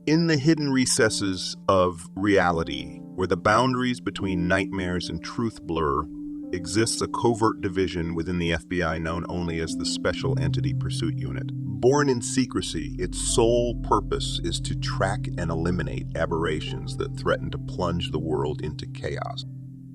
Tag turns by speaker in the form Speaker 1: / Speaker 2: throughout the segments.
Speaker 1: In the hidden recesses of reality, where the boundaries between nightmares and truth blur, exists a covert division within the FBI known only as the Special Entity Pursuit Unit. Born in secrecy, its sole purpose is to track and eliminate aberrations that threaten to plunge the world into chaos.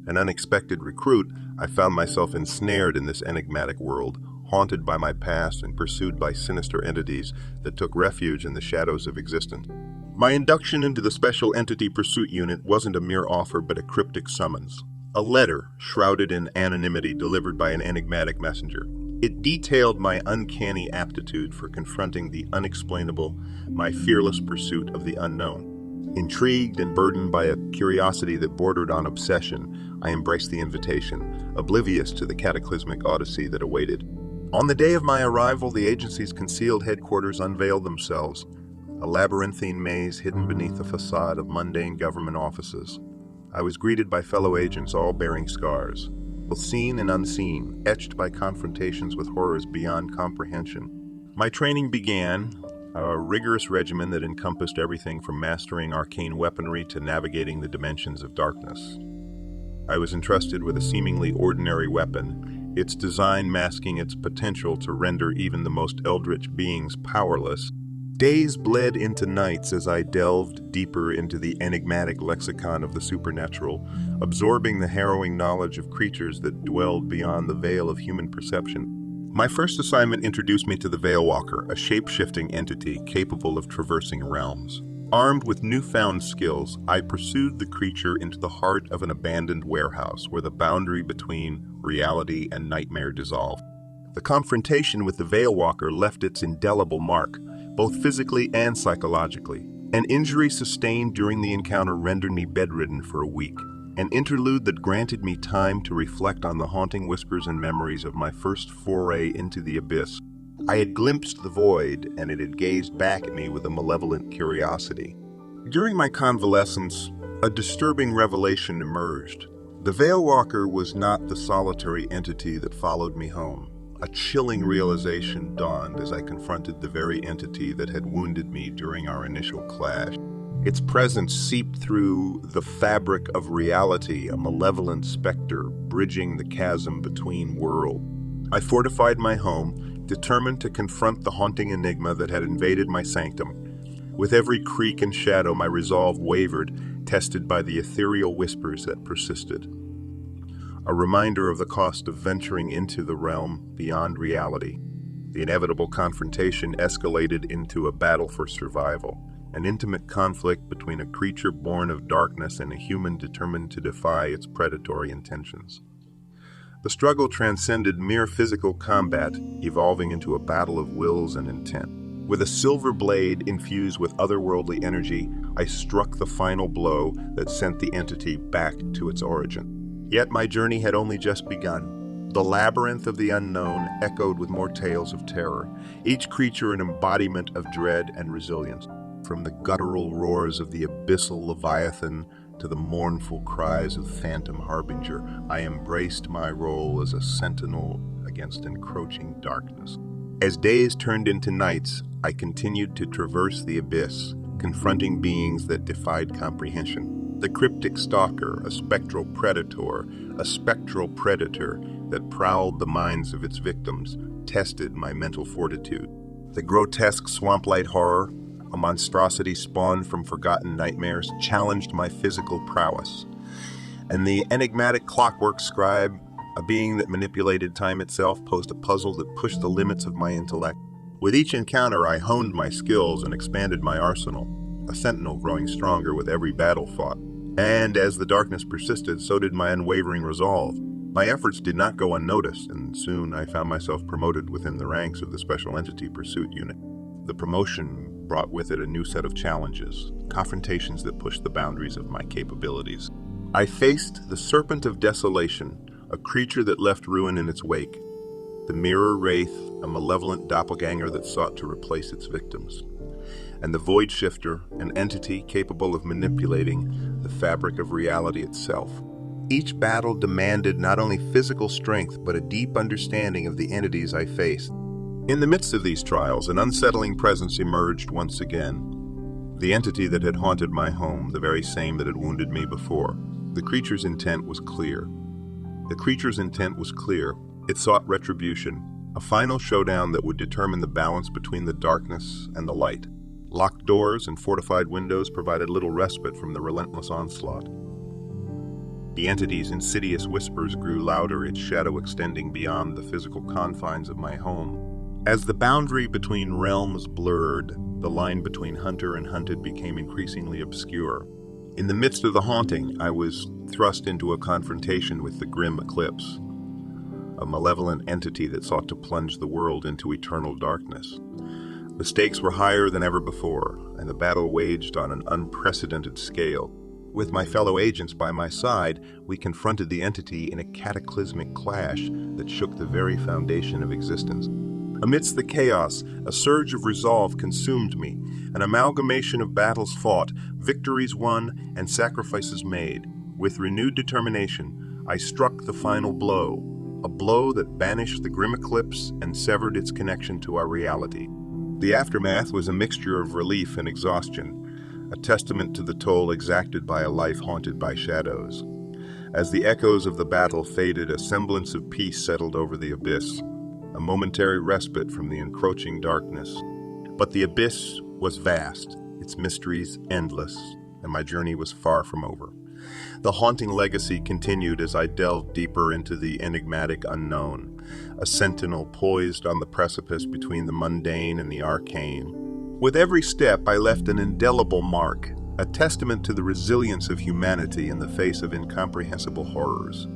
Speaker 1: An unexpected recruit, I found myself ensnared in this enigmatic world, haunted by my past and pursued by sinister entities that took refuge in the shadows of existence. My induction into the Special Entity Pursuit Unit wasn't a mere offer but a cryptic summons. A letter, shrouded in anonymity, delivered by an enigmatic messenger. It detailed my uncanny aptitude for confronting the unexplainable, my fearless pursuit of the unknown. Intrigued and burdened by a curiosity that bordered on obsession, I embraced the invitation, oblivious to the cataclysmic odyssey that awaited. On the day of my arrival, the agency's concealed headquarters unveiled themselves, a labyrinthine maze hidden beneath a facade of mundane government offices. I was greeted by fellow agents, all bearing scars, both seen and unseen, etched by confrontations with horrors beyond comprehension. My training began, a rigorous regimen that encompassed everything from mastering arcane weaponry to navigating the dimensions of darkness. I was entrusted with a seemingly ordinary weapon, its design masking its potential to render even the most eldritch beings powerless. Days bled into nights as I delved deeper into the enigmatic lexicon of the supernatural, absorbing the harrowing knowledge of creatures that dwelled beyond the veil of human perception. My first assignment introduced me to the Veilwalker, a shape-shifting entity capable of traversing realms. Armed with newfound skills, I pursued the creature into the heart of an abandoned warehouse where the boundary between reality and nightmare dissolved. The confrontation with the Veilwalker left its indelible mark, both physically and psychologically. An injury sustained during the encounter rendered me bedridden for a week, an interlude that granted me time to reflect on the haunting whispers and memories of my first foray into the abyss. I had glimpsed the void, and it had gazed back at me with a malevolent curiosity. During my convalescence, a disturbing revelation emerged. The Veilwalker was not the solitary entity that followed me home. A chilling realization dawned as I confronted the very entity that had wounded me during our initial clash. Its presence seeped through the fabric of reality, a malevolent specter bridging the chasm between worlds. I fortified my home, determined to confront the haunting enigma that had invaded my sanctum. With every creak and shadow, my resolve wavered, tested by the ethereal whispers that persisted. A reminder of the cost of venturing into the realm beyond reality. The inevitable confrontation escalated into a battle for survival, an intimate conflict between a creature born of darkness and a human determined to defy its predatory intentions. The struggle transcended mere physical combat, evolving into a battle of wills and intent. With a silver blade infused with otherworldly energy, I struck the final blow that sent the entity back to its origin. Yet my journey had only just begun. The labyrinth of the unknown echoed with more tales of terror, each creature an embodiment of dread and resilience. From the guttural roars of the abyssal leviathan to the mournful cries of phantom harbinger, I embraced my role as a sentinel against encroaching darkness. As days turned into nights, I continued to traverse the abyss, confronting beings that defied comprehension. The cryptic stalker, a spectral predator that prowled the minds of its victims, tested my mental fortitude. The grotesque swamp-light horror, a monstrosity spawned from forgotten nightmares, challenged my physical prowess. And the enigmatic clockwork scribe, a being that manipulated time itself, posed a puzzle that pushed the limits of my intellect. With each encounter, I honed my skills and expanded my arsenal, a sentinel growing stronger with every battle fought. And as the darkness persisted, so did my unwavering resolve. My efforts did not go unnoticed, and soon I found myself promoted within the ranks of the Special Entity Pursuit Unit. The promotion brought with it a new set of challenges, confrontations that pushed the boundaries of my capabilities. I faced the Serpent of Desolation, a creature that left ruin in its wake. The Mirror Wraith, a malevolent doppelganger that sought to replace its victims. And the Void Shifter, an entity capable of manipulating the fabric of reality itself. Each battle demanded not only physical strength, but a deep understanding of the entities I faced. In the midst of these trials, an unsettling presence emerged once again. The entity that had haunted my home, the very same that had wounded me before. The creature's intent was clear. It sought retribution, a final showdown that would determine the balance between the darkness and the light. Locked doors and fortified windows provided little respite from the relentless onslaught. The entity's insidious whispers grew louder, its shadow extending beyond the physical confines of my home. As the boundary between realms blurred, the line between hunter and hunted became increasingly obscure. In the midst of the haunting, I was thrust into a confrontation with the grim eclipse, a malevolent entity that sought to plunge the world into eternal darkness. The stakes were higher than ever before, and the battle waged on an unprecedented scale. With my fellow agents by my side, we confronted the entity in a cataclysmic clash that shook the very foundation of existence. Amidst the chaos, a surge of resolve consumed me, an amalgamation of battles fought, victories won, and sacrifices made. With renewed determination, I struck the final blow, a blow that banished the grim eclipse and severed its connection to our reality. The aftermath was a mixture of relief and exhaustion, a testament to the toll exacted by a life haunted by shadows. As the echoes of the battle faded, a semblance of peace settled over the abyss, a momentary respite from the encroaching darkness. But the abyss was vast, its mysteries endless, and my journey was far from over. The haunting legacy continued as I delved deeper into the enigmatic unknown, a sentinel poised on the precipice between the mundane and the arcane. With every step, I left an indelible mark, a testament to the resilience of humanity in the face of incomprehensible horrors.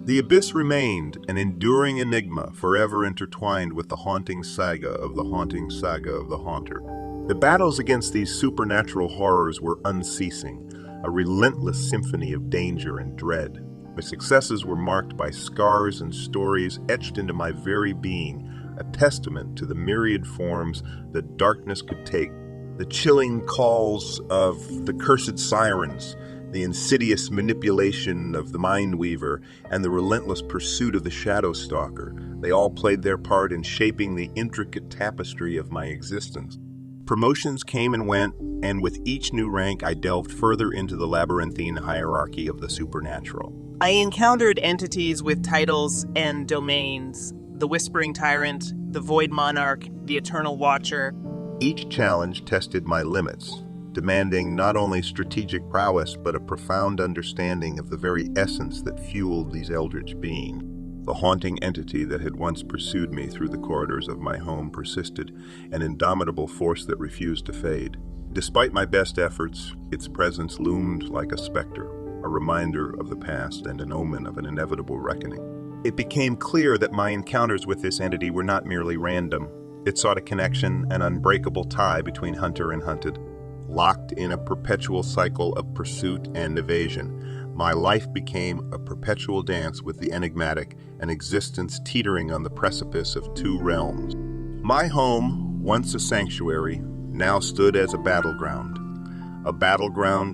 Speaker 1: The abyss remained an enduring enigma, forever intertwined with the haunting saga of the haunting saga of the haunter. The battles against these supernatural horrors were unceasing, a relentless symphony of danger and dread. My successes were marked by scars and stories etched into my very being, a testament to the myriad forms that darkness could take. The chilling calls of the cursed sirens, the insidious manipulation of the mind weaver, and the relentless pursuit of the shadow stalker, they all played their part in shaping the intricate tapestry of my existence. Promotions came and went, and with each new rank I delved further into the labyrinthine hierarchy of the supernatural.
Speaker 2: I encountered entities with titles and domains: the Whispering Tyrant, the Void Monarch, the Eternal Watcher.
Speaker 1: Each challenge tested my limits, demanding not only strategic prowess but a profound understanding of the very essence that fueled these eldritch beings. The haunting entity that had once pursued me through the corridors of my home persisted, an indomitable force that refused to fade. Despite my best efforts, its presence loomed like a specter, a reminder of the past and an omen of an inevitable reckoning. It became clear that my encounters with this entity were not merely random. It sought a connection, an unbreakable tie between hunter and hunted, locked in a perpetual cycle of pursuit and evasion. My life became a perpetual dance with the enigmatic, an existence teetering on the precipice of two realms. My home, once a sanctuary, now stood as a battleground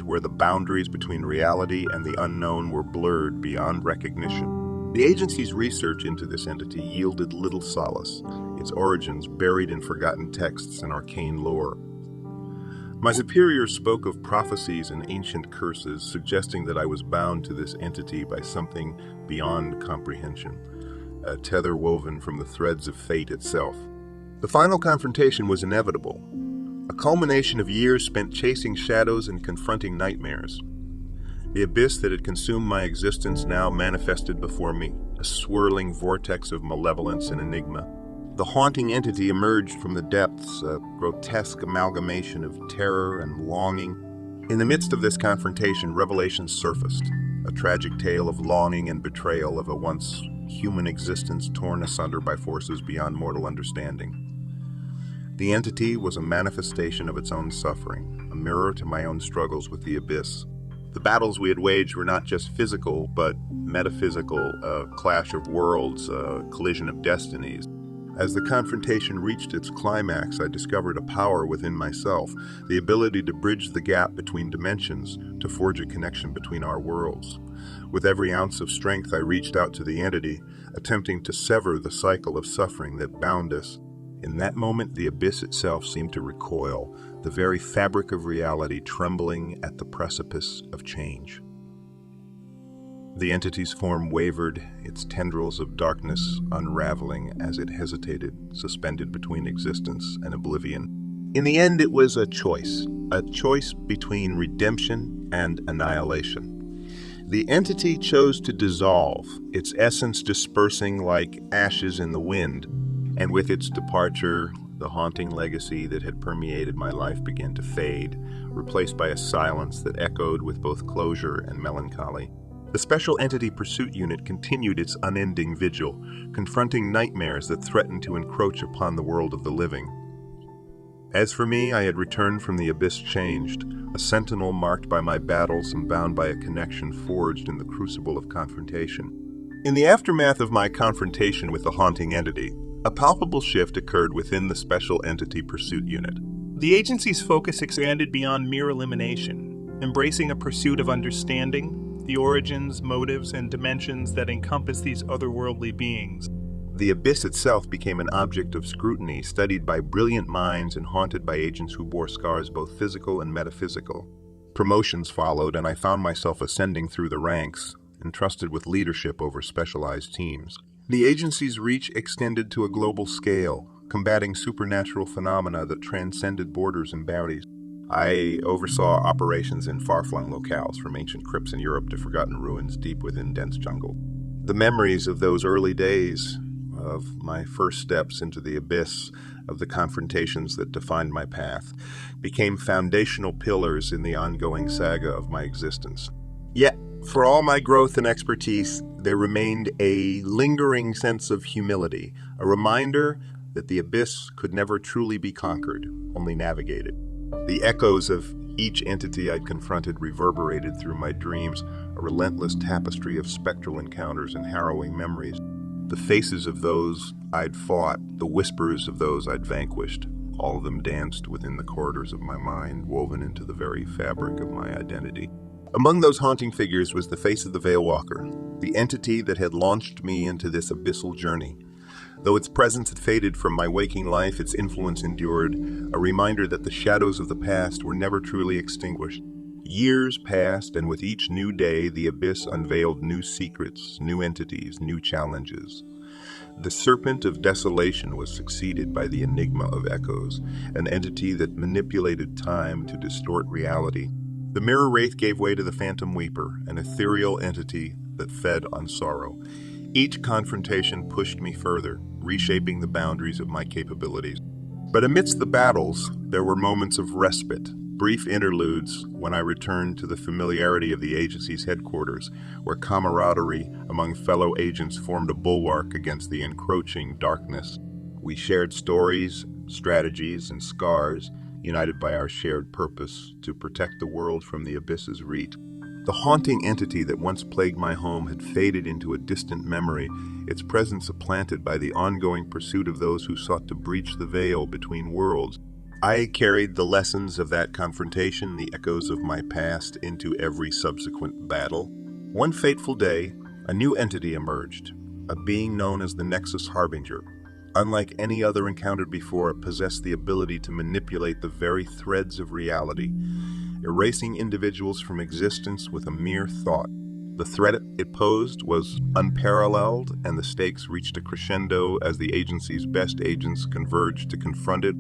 Speaker 1: where the boundaries between reality and the unknown were blurred beyond recognition. The agency's research into this entity yielded little solace, its origins buried in forgotten texts and arcane lore. My superiors spoke of prophecies and ancient curses, suggesting that I was bound to this entity by something beyond comprehension, a tether woven from the threads of fate itself. The final confrontation was inevitable, a culmination of years spent chasing shadows and confronting nightmares. The abyss that had consumed my existence now manifested before me, a swirling vortex of malevolence and enigma. The haunting entity emerged from the depths, a grotesque amalgamation of terror and longing. In the midst of this confrontation, revelations surfaced, a tragic tale of longing and betrayal of a once human existence torn asunder by forces beyond mortal understanding. The entity was a manifestation of its own suffering, a mirror to my own struggles with the abyss. The battles we had waged were not just physical, but metaphysical, a clash of worlds, a collision of destinies. As the confrontation reached its climax, I discovered a power within myself, the ability to bridge the gap between dimensions, to forge a connection between our worlds. With every ounce of strength, I reached out to the entity, attempting to sever the cycle of suffering that bound us. In that moment, the abyss itself seemed to recoil, the very fabric of reality trembling at the precipice of change. The entity's form wavered, its tendrils of darkness unraveling as it hesitated, suspended between existence and oblivion. In the end, it was a choice between redemption and annihilation. The entity chose to dissolve, its essence dispersing like ashes in the wind, and with its departure, the haunting legacy that had permeated my life began to fade, replaced by a silence that echoed with both closure and melancholy. The Special Entity Pursuit Unit continued its unending vigil, confronting nightmares that threatened to encroach upon the world of the living. As for me, I had returned from the abyss changed, a sentinel marked by my battles and bound by a connection forged in the crucible of confrontation. In the aftermath of my confrontation with the haunting entity, a palpable shift occurred within the Special Entity Pursuit Unit.
Speaker 3: The agency's focus expanded beyond mere elimination, embracing a pursuit of understanding the origins, motives, and dimensions that encompass these otherworldly beings.
Speaker 1: The abyss itself became an object of scrutiny, studied by brilliant minds and haunted by agents who bore scars both physical and metaphysical. Promotions followed, and I found myself ascending through the ranks, entrusted with leadership over specialized teams. The agency's reach extended to a global scale, combating supernatural phenomena that transcended borders and boundaries. I oversaw operations in far-flung locales, from ancient crypts in Europe to forgotten ruins deep within dense jungle. The memories of those early days, of my first steps into the abyss, of the confrontations that defined my path, became foundational pillars in the ongoing saga of my existence. Yet, for all my growth and expertise, there remained a lingering sense of humility, a reminder that the abyss could never truly be conquered, only navigated. The echoes of each entity I'd confronted reverberated through my dreams, a relentless tapestry of spectral encounters and harrowing memories. The faces of those I'd fought, the whispers of those I'd vanquished, all of them danced within the corridors of my mind, woven into the very fabric of my identity. Among those haunting figures was the face of the Veilwalker, the entity that had launched me into this abyssal journey. Though its presence had faded from my waking life, its influence endured, a reminder that the shadows of the past were never truly extinguished. Years passed, and with each new day, the abyss unveiled new secrets, new entities, new challenges. The Serpent of Desolation was succeeded by the Enigma of Echoes, an entity that manipulated time to distort reality. The Mirror Wraith gave way to the Phantom Weeper, an ethereal entity that fed on sorrow. Each confrontation pushed me further, reshaping the boundaries of my capabilities. But amidst the battles, there were moments of respite, brief interludes when I returned to the familiarity of the agency's headquarters, where camaraderie among fellow agents formed a bulwark against the encroaching darkness. We shared stories, strategies, and scars, united by our shared purpose to protect the world from the abyss's reach. The haunting entity that once plagued my home had faded into a distant memory, its presence supplanted by the ongoing pursuit of those who sought to breach the veil between worlds. I carried the lessons of that confrontation, the echoes of my past, into every subsequent battle. One fateful day, a new entity emerged, a being known as the Nexus Harbinger. Unlike any other encountered before, it possessed the ability to manipulate the very threads of reality, erasing individuals from existence with a mere thought. The threat it posed was unparalleled, and the stakes reached a crescendo as the agency's best agents converged to confront it.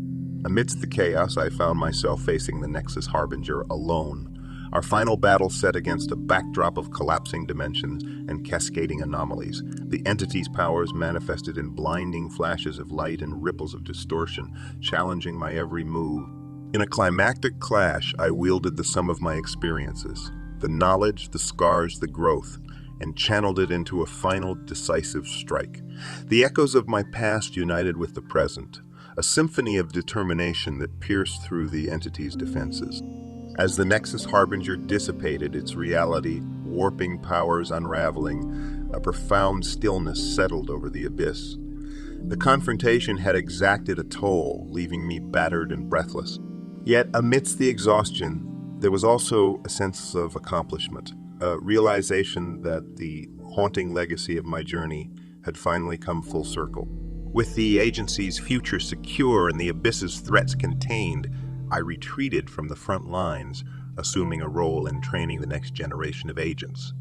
Speaker 1: Amidst the chaos, I found myself facing the Nexus Harbinger alone. Our final battle set against a backdrop of collapsing dimensions and cascading anomalies. The entity's powers manifested in blinding flashes of light and ripples of distortion, challenging my every move. In a climactic clash, I wielded the sum of my experiences, the knowledge, the scars, the growth, and channeled it into a final decisive strike. The echoes of my past united with the present, a symphony of determination that pierced through the entity's defenses. As the Nexus Harbinger dissipated, its reality, warping powers unraveling, a profound stillness settled over the abyss. The confrontation had exacted a toll, leaving me battered and breathless. Yet, amidst the exhaustion, there was also a sense of accomplishment, a realization that the haunting legacy of my journey had finally come full circle. With the agency's future secure and the abyss's threats contained, I retreated from the front lines, assuming a role in training the next generation of agents.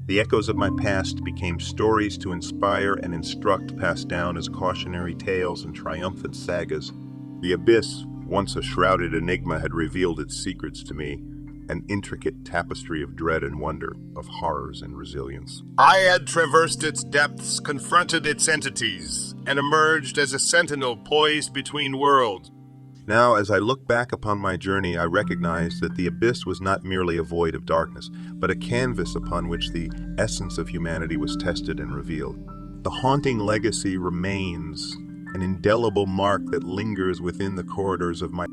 Speaker 1: The echoes of my past became stories to inspire and instruct, passed down as cautionary tales and triumphant sagas. The abyss, once a shrouded enigma, had revealed its secrets to me, an intricate tapestry of dread and wonder, of horrors and resilience.
Speaker 4: I had traversed its depths, confronted its entities, and emerged as a sentinel poised between worlds.
Speaker 1: Now, as I look back upon my journey, I recognize that the abyss was not merely a void of darkness, but a canvas upon which the essence of humanity was tested and revealed. The haunting legacy remains, an indelible mark that lingers within the corridors of my